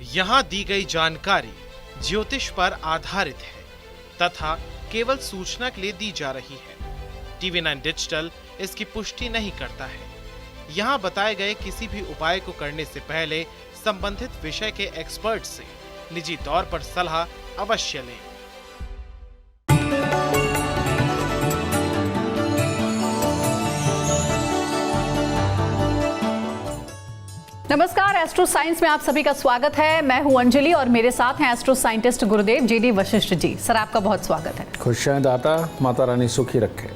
यहाँ दी गई जानकारी ज्योतिष पर आधारित है तथा केवल सूचना के लिए दी जा रही है। TV9 डिजिटल इसकी पुष्टि नहीं करता है। यहाँ बताए गए किसी भी उपाय को करने से पहले संबंधित विषय के एक्सपर्ट से निजी तौर पर सलाह अवश्य लें। नमस्कार, एस्ट्रो साइंस में आप सभी का स्वागत है। मैं हूं अंजलि और मेरे साथ हैं एस्ट्रो साइंटिस्ट गुरुदेव जी.डी. वशिष्ठ जी। सर, आपका बहुत स्वागत है। खुशियां दाता, माता रानी सुखी रखे।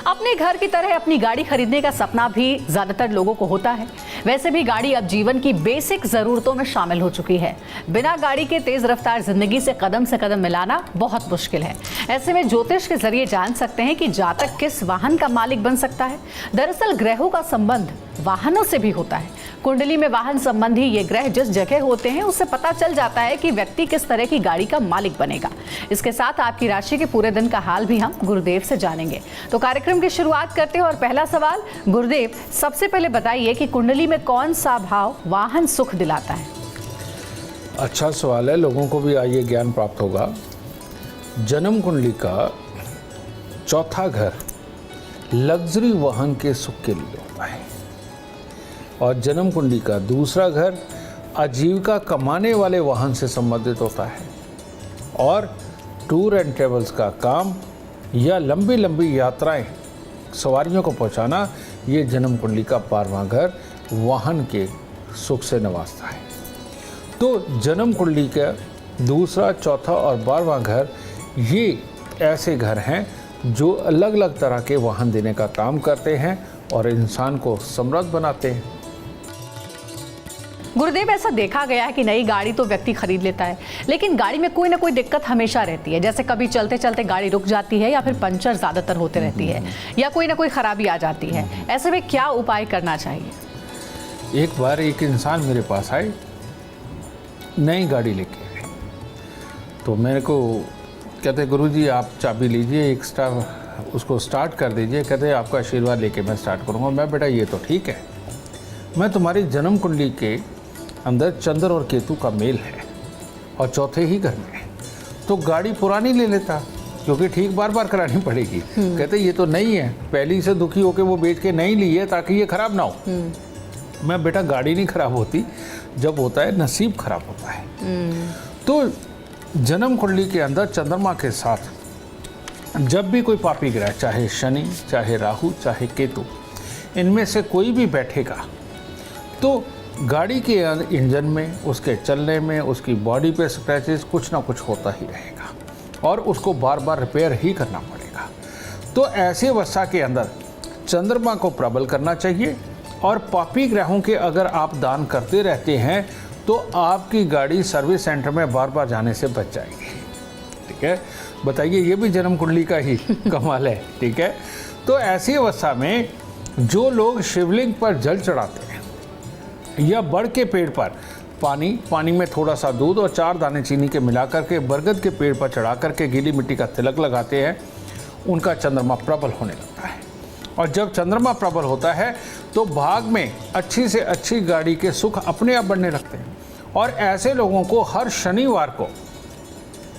अपने घर की तरह अपनी गाड़ी खरीदने का सपना भी ज्यादातर लोगों को होता है। वैसे भी गाड़ी अब जीवन की बेसिक जरूरतों में शामिल हो चुकी है। बिना गाड़ी के तेज रफ्तार जिंदगी से कदम मिलाना बहुत मुश्किल है। ऐसे में ज्योतिष के जरिए जान सकते हैं कि जातक किस वाहन का मालिक बन सकता है। दरअसल ग्रहों का संबंध वाहनों से भी होता है। कुंडली में वाहन संबंधी ये ग्रह जिस जगह होते हैं उससे पता चल जाता है कि व्यक्ति किस तरह की गाड़ी का मालिक बनेगा। इसके साथ आपकी राशि के पूरे दिन का हाल भी हम गुरुदेव से जानेंगे। तो कार्यक्रम की शुरुआत करते हैं और पहला सवाल, गुरुदेव सबसे पहले बताइए कि कुंडली में कौन सा भाव वाहन सुख दिलाता है? अच्छा सवाल है, लोगों को भी आइए ज्ञान प्राप्त होगा। जन्म कुंडली का चौथा घर लग्जरी वाहन के सुख के लिए होता है और जन्म कुंडली का दूसरा घर आजीविका कमाने वाले वाहन से संबंधित होता है और टूर एंड ट्रेवल्स का काम या लंबी लंबी यात्राएं सवारियों को पहुंचाना, ये जन्म कुंडली का 12वां घर वाहन के सुख से नवाजता है। तो जन्म कुंडली का दूसरा, चौथा और 12वां घर ये ऐसे घर हैं जो अलग अलग तरह के वाहन देने का काम करते हैं और इंसान को समृद्ध बनाते हैं। गुरुदेव, ऐसा देखा गया है कि नई गाड़ी तो व्यक्ति खरीद लेता है, लेकिन गाड़ी में कोई ना कोई दिक्कत हमेशा रहती है। जैसे कभी चलते चलते गाड़ी रुक जाती है या फिर पंचर ज़्यादातर होते रहती है या कोई ना कोई खराबी आ जाती है। ऐसे में क्या उपाय करना चाहिए? एक बार एक इंसान मेरे पास आए, नई गाड़ी लेके आए, तो मेरे को कहते गुरुजी आप चाबी लीजिए, एक्स्ट्रा उसको स्टार्ट कर दीजिए। कहते आपका आशीर्वाद लेके मैं स्टार्ट करूँगा। मैं बेटा ये तो ठीक है, मैं तुम्हारी जन्म कुंडली के अंदर चंद्र और केतु का मेल है और चौथे ही घर में है, तो गाड़ी पुरानी ले लेता क्योंकि ठीक बार बार करानी पड़ेगी। कहते ये तो नहीं है, पहली से दुखी होकर वो बेच के नहीं ली है ताकि ये खराब ना हो। मैं बेटा गाड़ी नहीं खराब होती, जब होता है नसीब खराब होता है। तो जन्म कुंडली के अंदर चंद्रमा के साथ जब भी कोई पापी ग्रह, चाहे शनि, चाहे राहु, चाहे केतु, इनमें से कोई भी बैठेगा तो गाड़ी के इंजन में, उसके चलने में, उसकी बॉडी पे स्क्रैचेस कुछ ना कुछ होता ही रहेगा और उसको बार बार रिपेयर ही करना पड़ेगा। तो ऐसे अवस्था के अंदर चंद्रमा को प्रबल करना चाहिए और पापी ग्रहों के अगर आप दान करते रहते हैं तो आपकी गाड़ी सर्विस सेंटर में बार बार जाने से बच जाएगी। ठीक है, बताइए, ये भी जन्म कुंडली का ही कमाल है। ठीक है, तो ऐसी अवस्था में जो लोग शिवलिंग पर जल चढ़ाते हैं या बड़ के पेड़ पर पानी में थोड़ा सा दूध और 4 दाने चीनी के मिलाकर के बरगद के पेड़ पर चढ़ा करके गीली मिट्टी का तिलक लगाते हैं, उनका चंद्रमा प्रबल होने लगता है। और जब चंद्रमा प्रबल होता है तो भाग में अच्छी से अच्छी गाड़ी के सुख अपने आप बढ़ने लगते हैं। और ऐसे लोगों को हर शनिवार को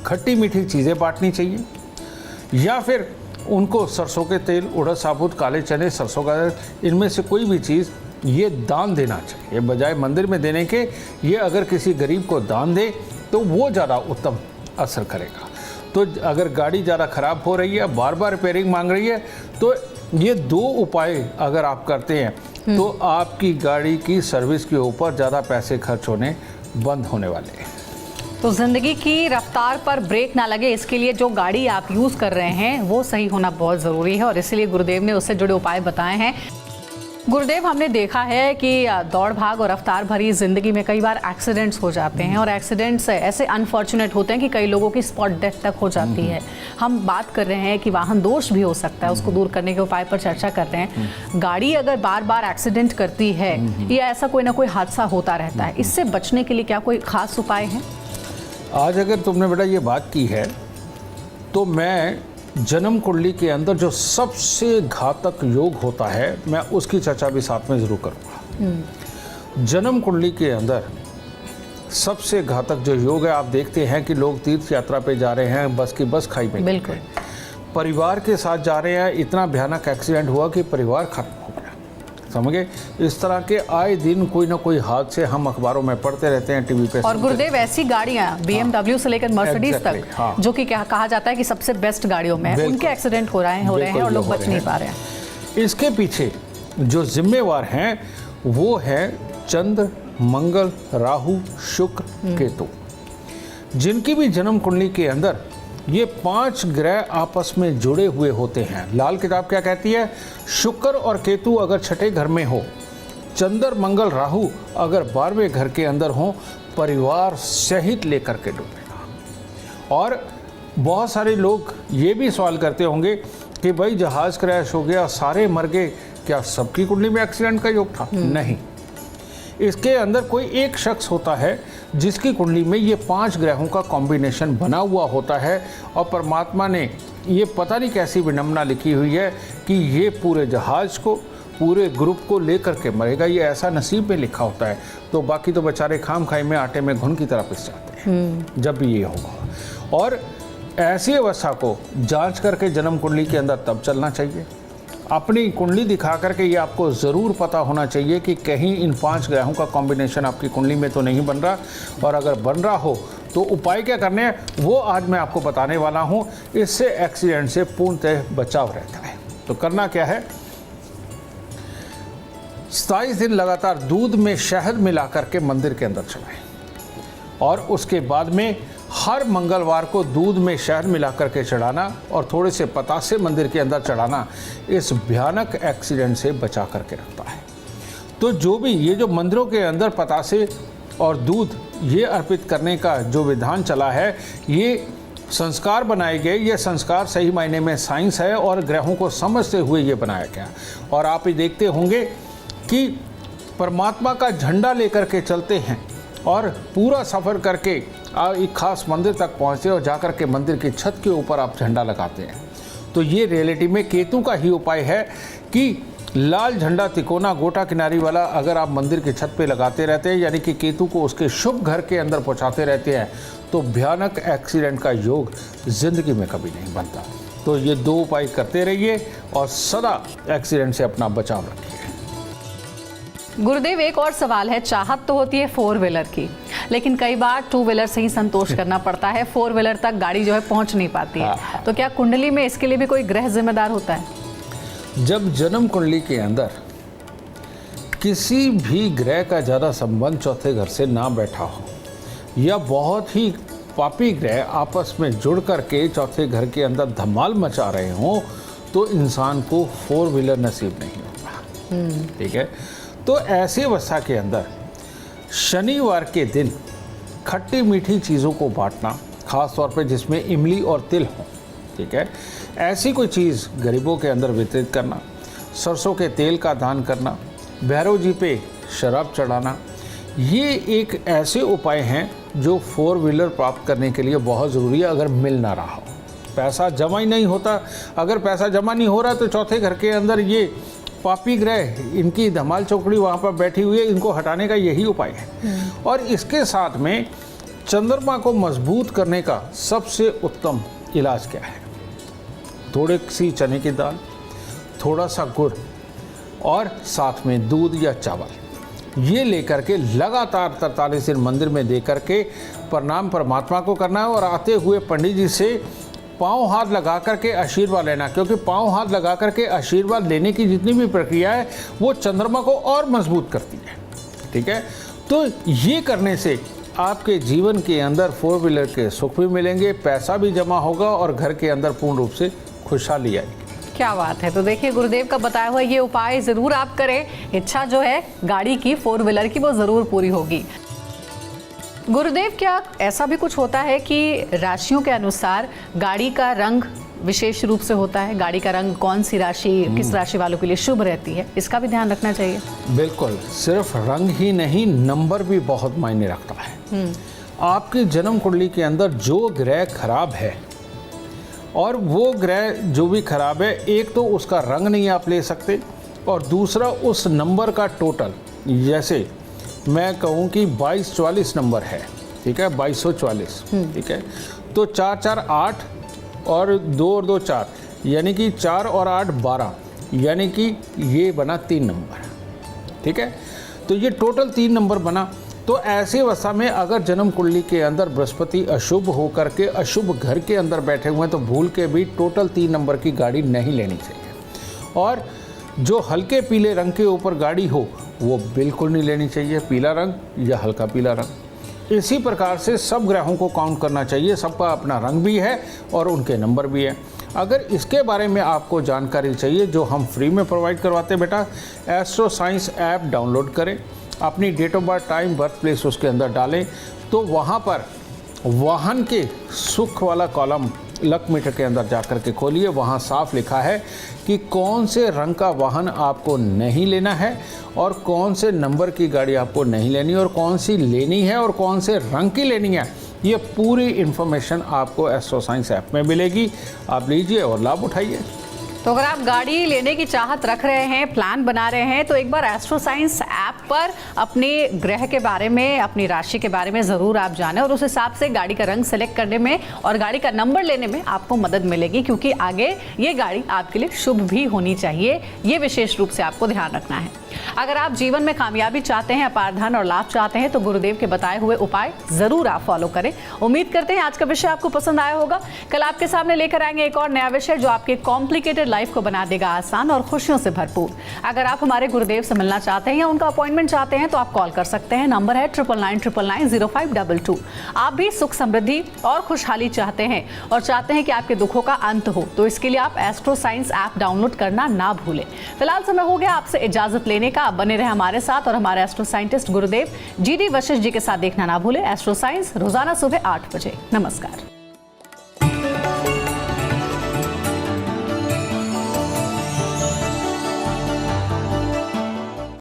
खट्टी मीठी चीज़ें बांटनी चाहिए या फिर उनको सरसों के तेल, उड़द साबुत, काले चने, सरसों का तेल, इनमें से कोई भी चीज़ ये दान देना चाहिए बजाय मंदिर में देने के। ये अगर किसी गरीब को दान दे तो वो ज़्यादा उत्तम असर करेगा। तो अगर गाड़ी ज़्यादा ख़राब हो रही है, बार बार रिपेयरिंग मांग रही है, तो ये 2 उपाय अगर आप करते हैं तो आपकी गाड़ी की सर्विस के ऊपर ज़्यादा पैसे खर्च होने बंद होने वाले हैं। तो जिंदगी की रफ्तार पर ब्रेक ना लगे, इसके लिए जो गाड़ी आप यूज़ कर रहे हैं वो सही होना बहुत ज़रूरी है और इसीलिए गुरुदेव ने उससे जुड़े उपाय बताए हैं। गुरुदेव, हमने देखा है कि दौड़ भाग और रफ्तार भरी ज़िंदगी में कई बार एक्सीडेंट्स हो जाते हैं और एक्सीडेंट्स ऐसे अनफॉर्चुनेट होते हैं कि कई लोगों की स्पॉट डेथ तक हो जाती है। हम बात कर रहे हैं कि वाहन दोष भी हो सकता है, उसको दूर करने के उपाय पर चर्चा कर रहे हैं। गाड़ी अगर बार बार एक्सीडेंट करती है या ऐसा कोई ना कोई हादसा होता रहता है, इससे बचने के लिए क्या कोई खास उपाय है? आज अगर तुमने बेटा ये बात की है तो मैं जन्म कुंडली के अंदर जो सबसे घातक योग होता है मैं उसकी चर्चा भी साथ में ज़रूर करूँगा। जन्म कुंडली के अंदर सबसे घातक जो योग है, आप देखते हैं कि लोग तीर्थ यात्रा पे जा रहे हैं, बस की बस खाई में बिल्कुल। परिवार के साथ जा रहे हैं, इतना भयानक एक्सीडेंट हुआ कि परिवार खत्म हो गया। समझे, इस तरह के आए दिन कोई ना कोई हादसे हम अखबारों में पढ़ते रहते हैं, टीवी पे। और गुरुदेव, ऐसी गाड़ियां BMW से लेकर मर्सिडीज Exactly, तक, हाँ। जो कि कहा जाता है कि सबसे बेस्ट गाड़ियों में है, उनके एक्सीडेंट हो रहे हैं और लोग बच नहीं पा रहे हैं। इसके पीछे जो जिम्मेवार हैं वो है चंद्र, मंगल, राहु, शुक्र, केतु, जिनकी भी जन्म कुंडली के अंदर ये 5 ग्रह आपस में जुड़े हुए होते हैं। लाल किताब क्या कहती है? शुक्र और केतु अगर छठे घर में हो, चंद्र, मंगल, राहु अगर 12वें घर के अंदर हो, परिवार सहित लेकर के डूबेगा। और बहुत सारे लोग ये भी सवाल करते होंगे कि भाई जहाज क्रैश हो गया, सारे मर गए, क्या सबकी कुंडली में एक्सीडेंट का योग था? नहीं, इसके अंदर कोई एक शख्स होता है जिसकी कुंडली में ये 5 ग्रहों का कॉम्बिनेशन बना हुआ होता है, और परमात्मा ने ये पता नहीं कैसी विडंबना लिखी हुई है कि ये पूरे जहाज को, पूरे ग्रुप को लेकर के मरेगा। ये ऐसा नसीब में लिखा होता है, तो बाकी तो बेचारे खाम खाई में आटे में घुन की तरह पिस जाते हैं जब भी ये होगा। और ऐसी अवस्था को जांच करके जन्म कुंडली के अंदर तब चलना चाहिए। अपनी कुंडली दिखा करके ये आपको ज़रूर पता होना चाहिए कि कहीं इन 5 ग्रहों का कॉम्बिनेशन आपकी कुंडली में तो नहीं बन रहा, और अगर बन रहा हो तो उपाय क्या करने हैं वो आज मैं आपको बताने वाला हूँ। इससे एक्सीडेंट से पूर्णतः बचाव रहता है। तो करना क्या है, 27 दिन लगातार दूध में शहद मिला करके मंदिर के अंदर चलाएं, और उसके बाद में हर मंगलवार को दूध में शहद मिला करके चढ़ाना और थोड़े से पतासे मंदिर के अंदर चढ़ाना इस भयानक एक्सीडेंट से बचा करके रखता है। तो जो भी ये जो मंदिरों के अंदर पतासे और दूध ये अर्पित करने का जो विधान चला है, ये संस्कार बनाए गए, ये संस्कार सही मायने में साइंस है और ग्रहों को समझते हुए ये बनाया गया। और आप ये देखते होंगे कि परमात्मा का झंडा लेकर के चलते हैं और पूरा सफ़र करके एक खास मंदिर तक पहुँचते और जाकर के मंदिर की छत के ऊपर आप झंडा लगाते हैं। तो ये रियलिटी में केतु का ही उपाय है कि लाल झंडा तिकोना गोटा किनारी वाला अगर आप मंदिर की छत पे लगाते रहते हैं, यानी कि केतु को उसके शुभ घर के अंदर पहुंचाते रहते हैं, तो भयानक एक्सीडेंट का योग जिंदगी में कभी नहीं बनता। तो ये 2 उपाय करते रहिए और सदा एक्सीडेंट से अपना बचाव रखिए। गुरुदेव, एक और सवाल है। चाहत तो होती है 4 व्हीलर की, लेकिन कई बार 2 व्हीलर से ही संतोष करना पड़ता है, 4 व्हीलर तक गाड़ी जो है पहुंच नहीं पाती है। तो क्या कुंडली में इसके लिए भी कोई ग्रह जिम्मेदार होता है? जब जन्म कुंडली के अंदर किसी भी ग्रह का ज़्यादा संबंध चौथे घर से ना बैठा हो, या बहुत ही पापी ग्रह आपस में जुड़ करके चौथे घर के अंदर धमाल मचा रहे हों, तो इंसान को 4 व्हीलर नसीब नहीं होता। ठीक है, तो ऐसी अवस्था के अंदर शनिवार के दिन खट्टी मीठी चीज़ों को बांटना, ख़ास तौर पे जिसमें इमली और तिल हो, ठीक है, ऐसी कोई चीज़ गरीबों के अंदर वितरित करना, सरसों के तेल का दान करना, भैरव जी पे शराब चढ़ाना, ये एक ऐसे उपाय हैं जो 4 व्हीलर प्राप्त करने के लिए बहुत ज़रूरी है। अगर मिल ना रहा हो, पैसा जमा ही नहीं होता, अगर पैसा जमा नहीं हो रहा तो चौथे घर के अंदर ये पापी ग्रह, इनकी धमाल चौकड़ी वहाँ पर बैठी हुई है, इनको हटाने का यही उपाय है। और इसके साथ में चंद्रमा को मजबूत करने का सबसे उत्तम इलाज क्या है? थोड़ी सी चने की दाल, थोड़ा सा गुड़ और साथ में दूध या चावल, ये लेकर के लगातार 43 दिन मंदिर में दे करके प्रणाम परमात्मा को करना है, और आते हुए पंडित जी से पाँव हाथ लगा करके आशीर्वाद लेना, क्योंकि पाँव हाथ लगा करके आशीर्वाद लेने की जितनी भी प्रक्रिया है वो चंद्रमा को और मजबूत करती है। ठीक है, तो ये करने से आपके जीवन के अंदर 4 व्हीलर के सुख भी मिलेंगे, पैसा भी जमा होगा और घर के अंदर पूर्ण रूप से खुशहाली आएगी। क्या बात है। तो देखिए, गुरुदेव का बताया हुआ ये उपाय ज़रूर आप करें, इच्छा जो है गाड़ी की 4 व्हीलर की वो ज़रूर पूरी होगी। गुरुदेव, क्या ऐसा भी कुछ होता है कि राशियों के अनुसार गाड़ी का रंग विशेष रूप से होता है? गाड़ी का रंग कौन सी राशि, किस राशि वालों के लिए शुभ रहती है, इसका भी ध्यान रखना चाहिए? बिल्कुल, सिर्फ रंग ही नहीं, नंबर भी बहुत मायने रखता है। आपकी जन्म कुंडली के अंदर जो ग्रह खराब है, और वो ग्रह जो भी खराब है, एक तो उसका रंग नहीं आप ले सकते, और दूसरा उस नंबर का टोटल, जैसे मैं कहूँ कि 2244 नंबर है, ठीक है, 2244, ठीक है। तो 4 4 8 और 2 और 2 4, यानी कि 4 और 8 12, यानी कि ये बना 3 नंबर, ठीक है। तो ये टोटल 3 नंबर बना। तो ऐसी अवस्था में अगर जन्म कुंडली के अंदर बृहस्पति अशुभ होकर के अशुभ घर के अंदर बैठे हुए हैं तो भूल के भी टोटल 3 नंबर की गाड़ी नहीं लेनी चाहिए। और जो हल्के पीले रंग के ऊपर गाड़ी हो वो बिल्कुल नहीं लेनी चाहिए, पीला रंग या हल्का पीला रंग। इसी प्रकार से सब ग्रहों को काउंट करना चाहिए, सबका अपना रंग भी है और उनके नंबर भी है। अगर इसके बारे में आपको जानकारी चाहिए जो हम फ्री में प्रोवाइड करवाते हैं बेटा, एस्ट्रो साइंस ऐप डाउनलोड करें, अपनी date of birth, time, birth place उसके अंदर डालें, तो वहाँ पर वाहन के सुख वाला कॉलम लक मीटर के अंदर जाकर के खोलिए, वहाँ साफ लिखा है कि कौन से रंग का वाहन आपको नहीं लेना है और कौन से नंबर की गाड़ी आपको नहीं लेनी और कौन सी लेनी है और कौन से रंग की लेनी है। ये पूरी इन्फॉर्मेशन आपको एस्ट्रो साइंस ऐप में मिलेगी, आप लीजिए और लाभ उठाइए। तो अगर आप गाड़ी लेने की चाहत रख रहे हैं, प्लान बना रहे हैं, तो एक बार एस्ट्रो साइंस ऐप पर अपने ग्रह के बारे में, अपनी राशि के बारे में ज़रूर आप जानें और उस हिसाब से गाड़ी का रंग सेलेक्ट करने में और गाड़ी का नंबर लेने में आपको मदद मिलेगी, क्योंकि आगे ये गाड़ी आपके लिए शुभ भी होनी चाहिए, ये विशेष रूप से आपको ध्यान रखना है। अगर आप जीवन में कामयाबी चाहते हैं, अपार धन और लाभ चाहते हैं, तो गुरुदेव के बताए हुए उपाय ज़रूर आप फॉलो करें। उम्मीद करते हैं आज का विषय आपको पसंद आया होगा। कल आपके सामने लेकर आएंगे एक और नया विषय जो आपके कॉम्प्लिकेटेड लाइफ को बना देगा आसान और खुशियों से भरपूर। अगर आप हमारे गुरुदेव से मिलना चाहते हैं या उनका अपॉइंटमेंट चाहते हैं तो आप कॉल कर सकते हैं, नंबर है 9999900522। आप भी सुख समृद्धि और खुशहाली चाहते हैं और चाहते हैं कि आपके दुखों का अंत हो, तो इसके लिए आप एस्ट्रो साइंस ऐप डाउनलोड करना ना भूलें। फिलहाल समय हो गया आपसे इजाजत लेने का। आप बने रहे हमारे साथ और हमारे एस्ट्रो साइंटिस्ट गुरुदेव GD वशिष्ठ जी के साथ देखना ना भूलें एस्ट्रो साइंस रोजाना सुबह 8 बजे। नमस्कार।